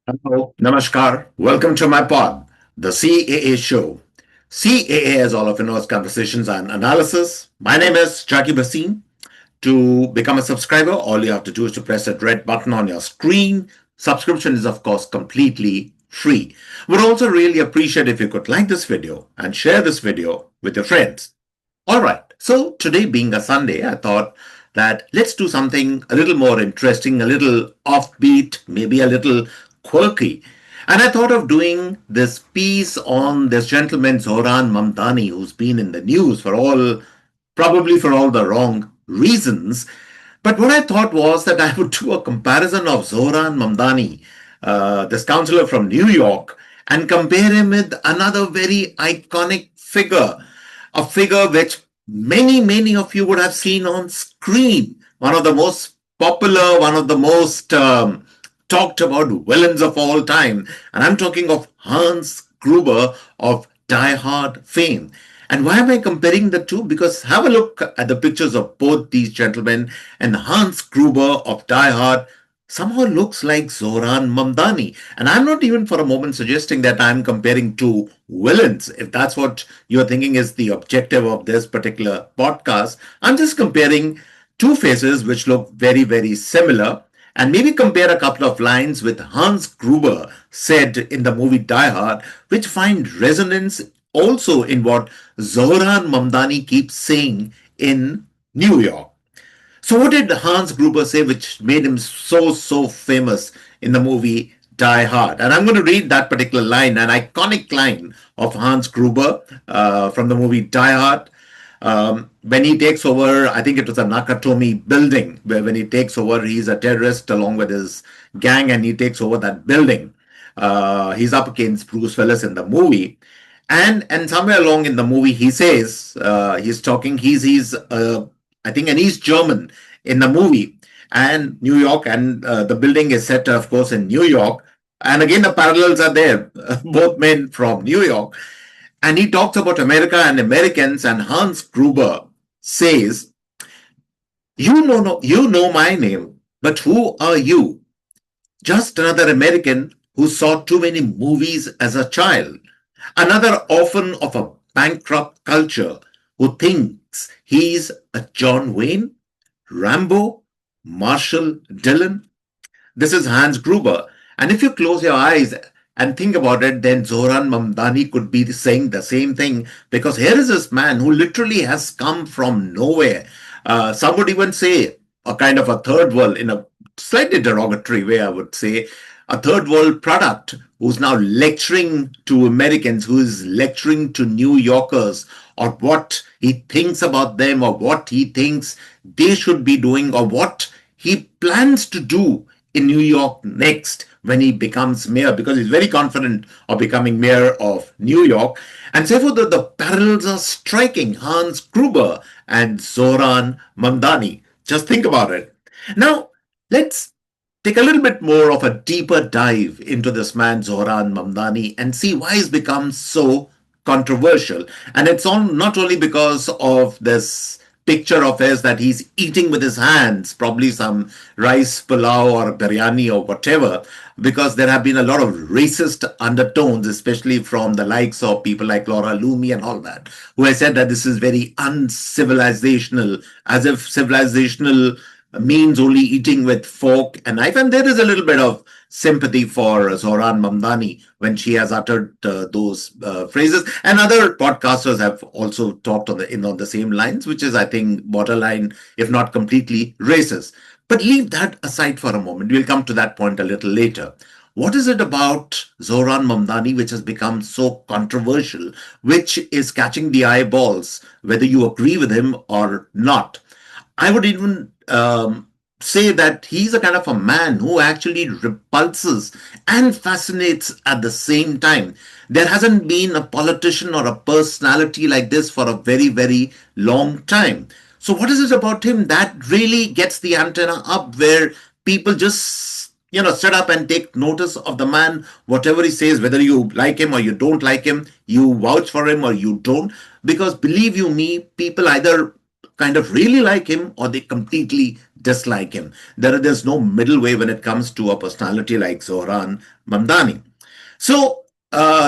Hello, Namaskar. Welcome to my pod, the CAA Show. CAA, as all of you know, is Conversations and Analysis. My name is Juggi Bhasin. To become a subscriber, all you have to do is to press that red button on your screen. Subscription is, of course, completely free. Would also really appreciate if you could like this video and share this video with your friends. All right. So today being a Sunday, I thought that let's do something a little more interesting, a little offbeat, maybe a little quirky. And I thought of doing this piece on this gentleman, Zohran Mamdani, who's been in the news probably for all the wrong reasons. But what I thought was that I would do a comparison of Zohran Mamdani, this counselor from New York, and compare him with another very iconic figure, a figure which many of you would have seen on screen. One of the most popular, one of the most talked about villains of all time. And I'm talking of Hans Gruber of Die Hard fame. And why am I comparing the two? Because have a look at the pictures of both these gentlemen, and Hans Gruber of Die Hard somehow looks like Zohran Mamdani. And I'm not even for a moment suggesting that I'm comparing two villains. If that's what you're thinking is the objective of this particular podcast, I'm just comparing two faces which look very similar, and maybe compare a couple of lines with Hans Gruber said in the movie Die Hard, which find resonance also in what Zohran Mamdani keeps saying in New York. So, what did Hans Gruber say which made him so famous in the movie Die Hard? And I'm going to read that particular line, an iconic line of Hans Gruber from the movie Die Hard. When he takes over, I think it was a Nakatomi building, where when he takes over, he's a terrorist along with his gang, and he takes over that building. He's up against Bruce Willis in the movie. And somewhere along in the movie, he says, he's talking, I think, and he's German in the movie, and New York, and the building is set, of course, in New York. And again, the parallels are there, both men from New York. And he talks about America and Americans, and Hans Gruber says, you know my name, but who are you? Just another American who saw too many movies as a child. Another orphan of a bankrupt culture who thinks he's a John Wayne, Rambo, Marshall Dillon. This is Hans Gruber. And if you close your eyes and think about it, then Zohran Mamdani could be saying the same thing, because here is this man who literally has come from nowhere. Some would even say a kind of a third world, in a slightly derogatory way, I would say, a third world product who's now lecturing to Americans, who is lecturing to New Yorkers on what he thinks about them, or what he thinks they should be doing, or what he plans to do in New York next when he becomes mayor, because he's very confident of becoming mayor of New York. And therefore, the parallels are striking. Hans Gruber and Zohran Mamdani. Just think about it. Now, let's take a little bit more of a deeper dive into this man, Zohran Mamdani, and see why he's become so controversial. And it's not only because of this picture of his that he's eating with his hands, probably some rice pulao or biryani or whatever, because there have been a lot of racist undertones, especially from the likes of people like Laura Loomy and all that, who has said that this is very uncivilizational, as if civilizational means only eating with fork and knife. And there is a little bit of sympathy for Zohran Mamdani when she has uttered those phrases. And other podcasters have also talked on the same lines, which is, I think, borderline, if not completely racist. But leave that aside for a moment. We'll come to that point a little later. What is it about Zohran Mamdani which has become so controversial, which is catching the eyeballs, whether you agree with him or not? I would even say that he's a kind of a man who actually repulses and fascinates at the same time. There hasn't been a politician or a personality like this for a very long time. So, what is it about him that really gets the antenna up, where people just set up and take notice of the man, whatever he says, whether you like him or you don't like him, you vouch for him or you don't? Because believe you me, people either kind of really like him or they completely dislike him. There's no middle way when it comes to a personality like Zohran Mamdani. So,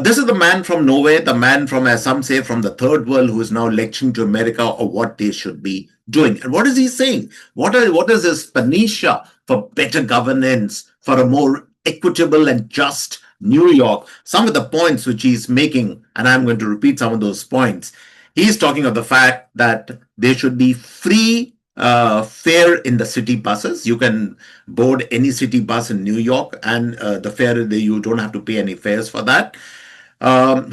this is the man from nowhere, the man from, as some say, from the third world, who is now lecturing to America of what they should be doing. And what is he saying? What is his panacea for better governance, for a more equitable and just New York? Some of the points which he's making, and I'm going to repeat some of those points. He's talking of the fact that there should be free fare in the city buses. You can board any city bus in New York, and the fare, you don't have to pay any fares for that.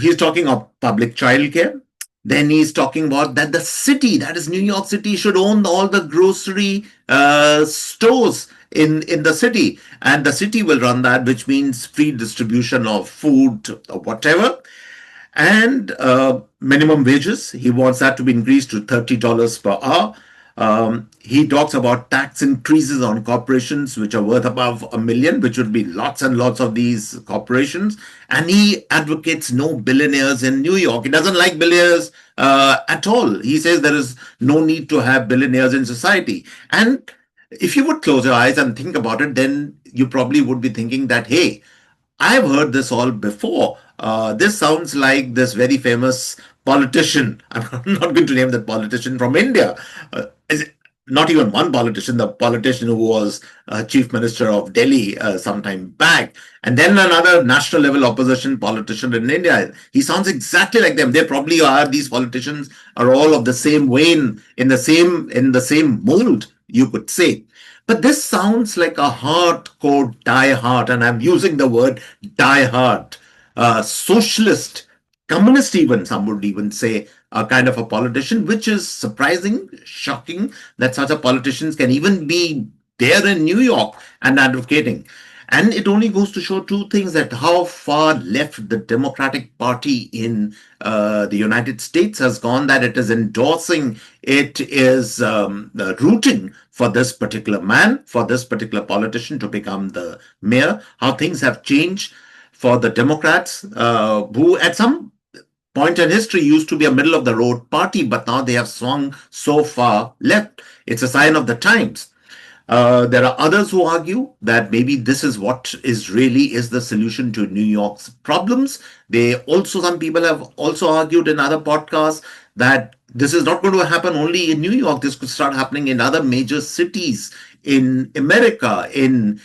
He's talking of public childcare. Then he's talking about that the city, that is New York City, should own all the grocery stores in the city, and the city will run that, which means free distribution of food or whatever. And minimum wages, he wants that to be increased to $30 per hour. He talks about tax increases on corporations which are worth above a million, which would be lots and lots of these corporations. And he advocates no billionaires in New York. He doesn't like billionaires at all. He says there is no need to have billionaires in society. And if you would close your eyes and think about it, then you probably would be thinking that, hey, I've heard this all before. This sounds like this very famous politician. I'm not going to name that politician from India. Not even one politician, the politician who was chief minister of Delhi some time back, and then another national level opposition politician in India. He sounds exactly like them. They probably are. These politicians are all of the same vein, in the same mold, you could say. But this sounds like a hardcore die-hard, and I'm using the word die-hard, socialist, communist even, some would even say, a kind of a politician, which is surprising, shocking that such a politicians can even be there in New York and advocating. And it only goes to show two things: that how far left the Democratic Party in the United States has gone, that it is endorsing, it is rooting for this particular man, for this particular politician to become the mayor, how things have changed for the Democrats, who at some point in history used to be a middle of the road party, but now they have swung so far left. It's a sign of the times. There are others who argue that maybe this is what is the solution to New York's problems. Some people have also argued in other podcasts that this is not going to happen only in New York. This could start happening in other major cities in America, in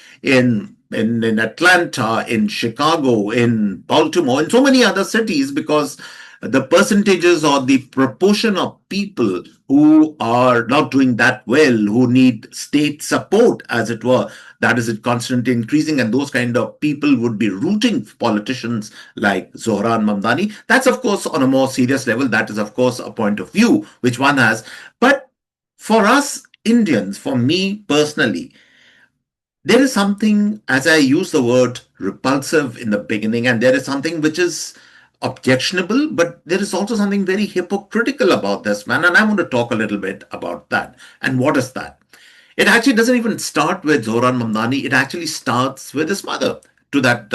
Atlanta, in Chicago, in Baltimore, in so many other cities, because the percentages or the proportion of people who are not doing that well, who need state support, as it were, that is constantly increasing, and those kind of people would be rooting for politicians like Zohran Mamdani. That's, of course, on a more serious level. That is, of course, a point of view which one has. But for us Indians, for me personally, there is something, as I use the word repulsive in the beginning, and there is something which is objectionable, but there is also something very hypocritical about this man. And I want to talk a little bit about that. And what is that? It actually doesn't even start with Zohran Mamdani. It actually starts with his mother. And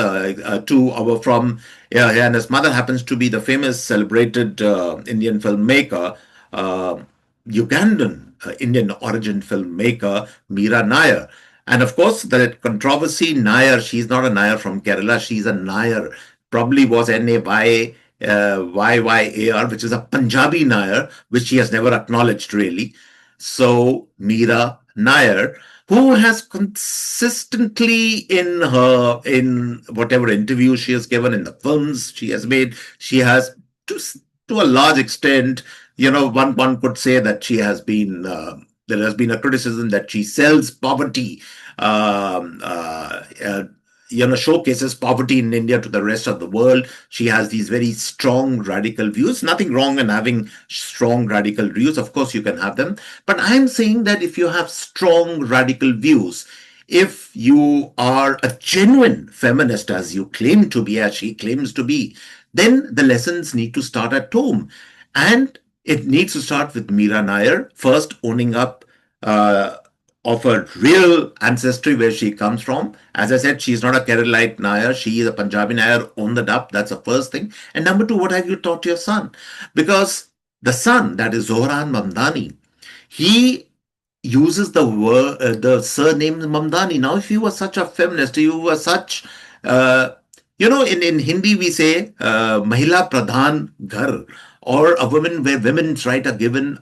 his mother happens to be the famous, celebrated Indian filmmaker, Ugandan Indian origin filmmaker Meera Nair. And of course, the controversy, Nair, she's not a Nair from Kerala, she's a Nair, probably was Nayyar, which is a Punjabi Nair, which she has never acknowledged really. So, Meera Nair, who has consistently in whatever interviews she has given, in the films she has made, she has to a large extent, one could say that she has been there has been a criticism that she sells poverty, showcases poverty in India to the rest of the world. She has these very strong radical views. Nothing wrong in having strong radical views. Of course, you can have them. But I'm saying that if you have strong radical views, if you are a genuine feminist, as you claim to be, as she claims to be, then the lessons need to start at home. And it needs to start with Meera Nair first owning up of her real ancestry, where she comes from. As I said, she's not a Keralite Nair, she is a Punjabi Nair, own that up. That's the first thing. And number two, what have you taught your son? Because the son, that is Zohran Mamdani, he uses the surname Mamdani. Now, if you were such a feminist, you were such, uh, in Hindi we say Mahila Pradhan Ghar, or a woman where women's rights are given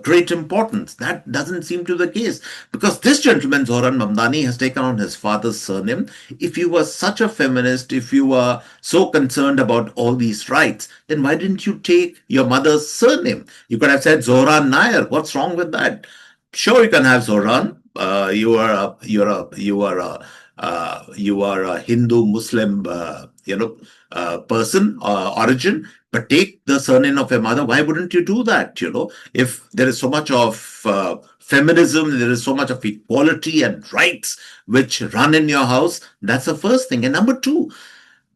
great importance. That doesn't seem to be the case, because this gentleman, Zohran Mamdani, has taken on his father's surname. If you were such a feminist, if you were so concerned about all these rights, then why didn't you take your mother's surname? You could have said Zohran Nair. What's wrong with that? Sure, you can have Zohran. You are a Hindu Muslim person origin, but take the surname of your mother. Why wouldn't you do that? If there is so much of feminism, there is so much of equality and rights which run in your house. That's the first thing. And number two,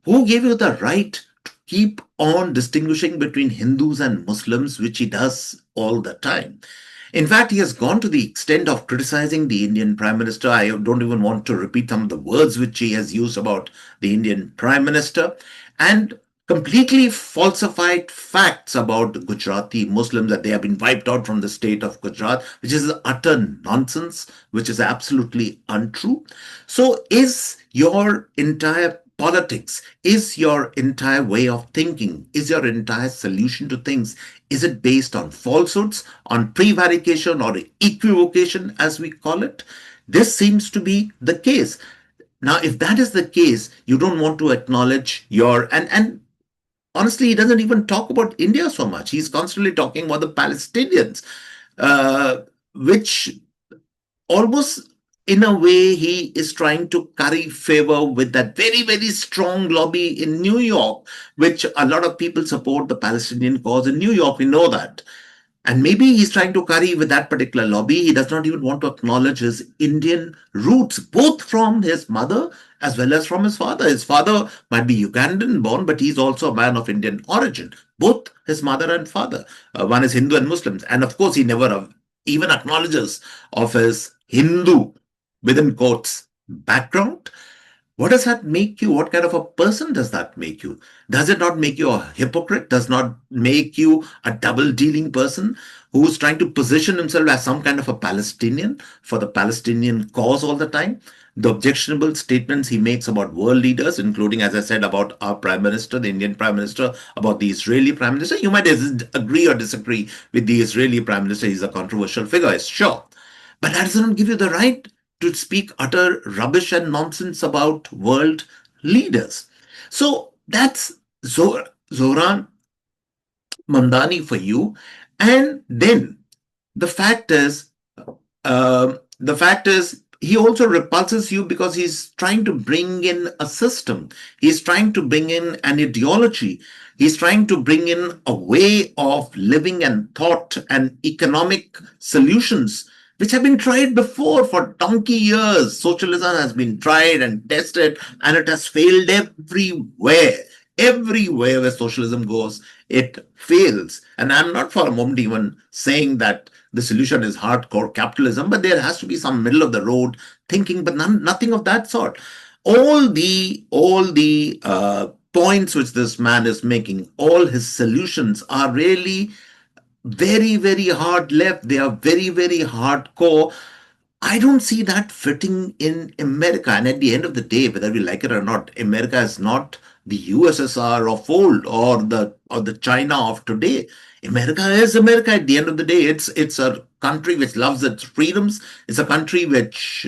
who gave you the right to keep on distinguishing between Hindus and Muslims, which he does all the time? In fact, he has gone to the extent of criticizing the Indian Prime Minister. I don't even want to repeat some of the words which he has used about the Indian Prime Minister, and completely falsified facts about the Gujarati Muslims, that they have been wiped out from the state of Gujarat, which is utter nonsense, which is absolutely untrue. So, is your entire politics, is your entire way of thinking, is your entire solution to things, is it based on falsehoods, on prevarication, or equivocation, as we call it? This seems to be the case. Now, if that is the case, you don't want to acknowledge your, and honestly, he doesn't even talk about India so much. He's constantly talking about the Palestinians, which almost in a way he is trying to curry favor with that very, very strong lobby in New York, which a lot of people support the Palestinian cause in New York. We know that. And maybe he's trying to curry with that particular lobby. He does not even want to acknowledge his Indian roots, both from his mother as well as from his father. His father might be Ugandan born, but he's also a man of Indian origin. Both his mother and father. One is Hindu and Muslims. And of course, he never even acknowledges of his Hindu, within quotes, background. What does that make you? What kind of a person does that make you? Does it not make you a hypocrite? Does not make you a double dealing person who's trying to position himself as some kind of a Palestinian for the Palestinian cause all the time? The objectionable statements he makes about world leaders, including, as I said, about our Prime Minister, the Indian Prime Minister, about the Israeli Prime Minister. You might agree or disagree with the Israeli Prime Minister. He's a controversial figure, sure. But that doesn't give you the right to speak utter rubbish and nonsense about world leaders. So that's Zohran Mamdani for you. And then the fact is, he also repulses you because he's trying to bring in a system. He's trying to bring in an ideology. He's trying to bring in a way of living and thought and economic solutions which have been tried before for donkey years. Socialism has been tried and tested, and it has failed everywhere. Everywhere where socialism goes, it fails. And I'm not for a moment even saying that the solution is hardcore capitalism, but there has to be some middle of the road thinking, but nothing of that sort. All the points which this man is making, all his solutions are really very, very hard left. They are very, very hardcore. I don't see that fitting in America. And at the end of the day, whether we like it or not, America is not the USSR of old or the China of today. America is America. At the end of the day, it's a country which loves its freedoms. It's a country which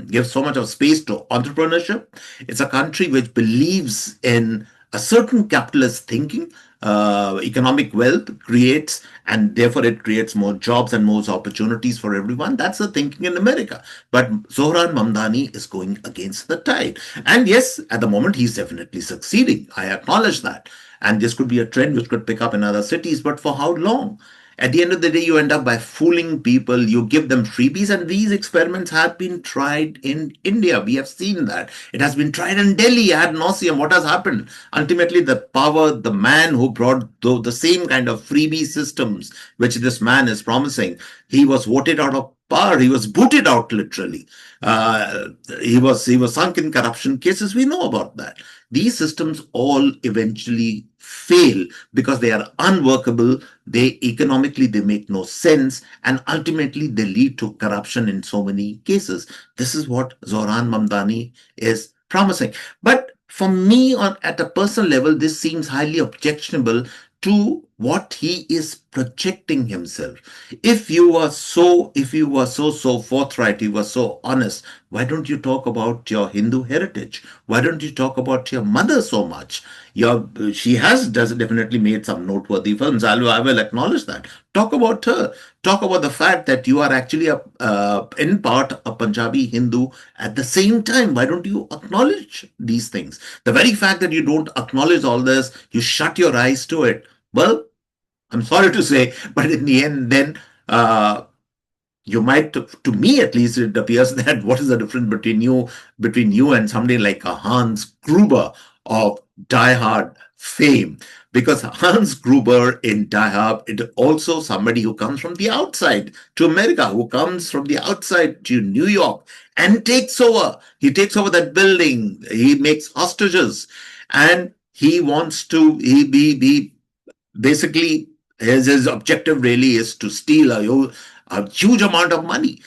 gives so much of space to entrepreneurship. It's a country which believes in a certain capitalist thinking. Economic wealth creates, and therefore it creates more jobs and more opportunities for everyone. That's the thinking in America. But Zohran Mamdani is going against the tide. And yes, at the moment, he's definitely succeeding. I acknowledge that. And this could be a trend which could pick up in other cities, but for how long? At the end of the day, you end up by fooling people. You give them freebies, and these experiments have been tried in India. We have seen that. It has been tried in Delhi ad nauseum. What has happened? Ultimately, the man who brought the same kind of freebie systems which this man is promising, he was voted out of power. He was booted out literally. Uh, he was sunk in corruption cases. We know about that. These systems all eventually fail because they are unworkable. They economically they make no sense, and ultimately they lead to corruption in so many cases. This is what Zohran Mamdani is promising. But for me, on at a personal level, this seems highly objectionable to what he is projecting himself. If you were so forthright, you were so honest, why don't you talk about your Hindu heritage? Why don't you talk about your mother so much? She has does definitely made some noteworthy films. I will acknowledge that. Talk about her. Talk about the fact that you are actually in part a Punjabi Hindu at the same time. Why don't you acknowledge these things? The very fact that you don't acknowledge all this, you shut your eyes to it. Well, I'm sorry to say, but in the end, then you might, to me at least, it appears that what is the difference between you and somebody like a Hans Gruber of Die Hard fame? Because Hans Gruber in Die Hard is also somebody who comes from the outside to America, who comes from the outside to New York and takes over. He takes over that building. He makes hostages, and he wants to. He basically his objective really is to steal a huge amount of money.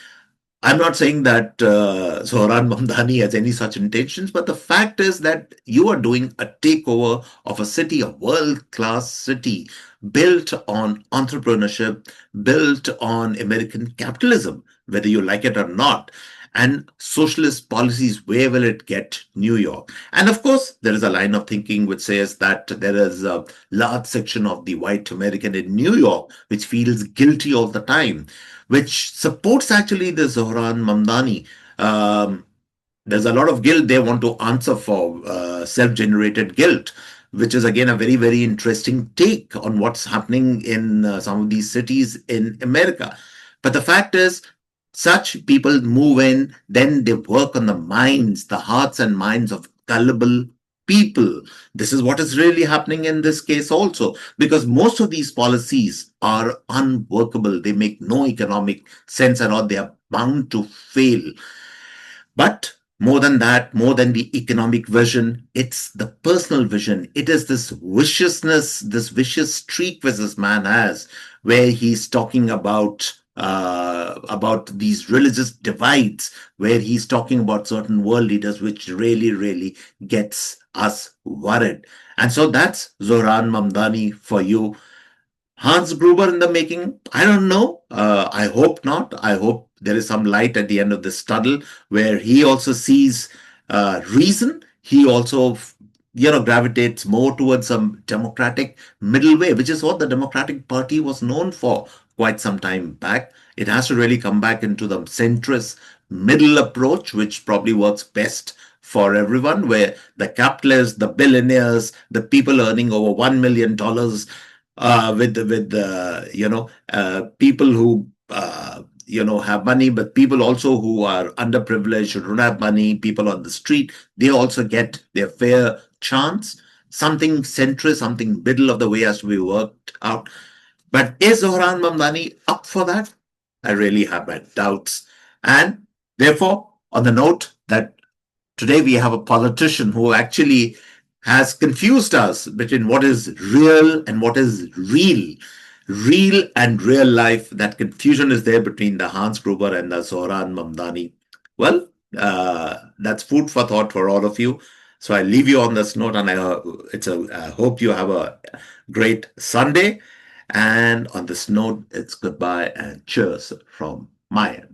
I'm not saying that Zohran Mamdani has any such intentions, but the fact is that you are doing a takeover of a city, a world class city, built on entrepreneurship, built on American capitalism, whether you like it or not. And socialist policies, where will it get New York? And of course, there is a line of thinking which says that there is a large section of the white American in New York which feels guilty all the time, which supports actually the Zohran Mamdani. There's a lot of guilt they want to answer for, self-generated guilt, which is again a very, very interesting take on what's happening in some of these cities in America. But the fact is, such people move in, then they work on the minds, the hearts and minds of gullible people. This is what is really happening in this case also, because most of these policies are unworkable. They make no economic sense at all. They are bound to fail. But more than that, more than the economic vision, it's the personal vision. It is this viciousness, this vicious streak which this man has, where he's talking about these religious divides, where he's talking about certain world leaders, which really, really gets us worried. And so that's Zohran Mamdani for you. Hans Gruber in the making? I don't know. I hope not. I hope there is some light at the end of this tunnel where he also sees reason. He also, gravitates more towards some democratic middle way, which is what the Democratic Party was known for quite some time back. It has to really come back into the centrist middle approach, which probably works best for everyone, where the capitalists, the billionaires, the people earning over $1 million, people who have money, but people also who are underprivileged, who don't have money, people on the street, they also get their fair chance. Something centrist, something middle of the way has to be worked out. But is Zohran Mamdani up for that? I really have my doubts. And therefore, on the note that today we have a politician who actually has confused us between what is real and what is real. Real and real life, that confusion is there between the Hans Gruber and the Zohran Mamdani. Well, that's food for thought for all of you. So I leave you on this note, and I hope you have a great Sunday. And on this note, it's goodbye and cheers from my end.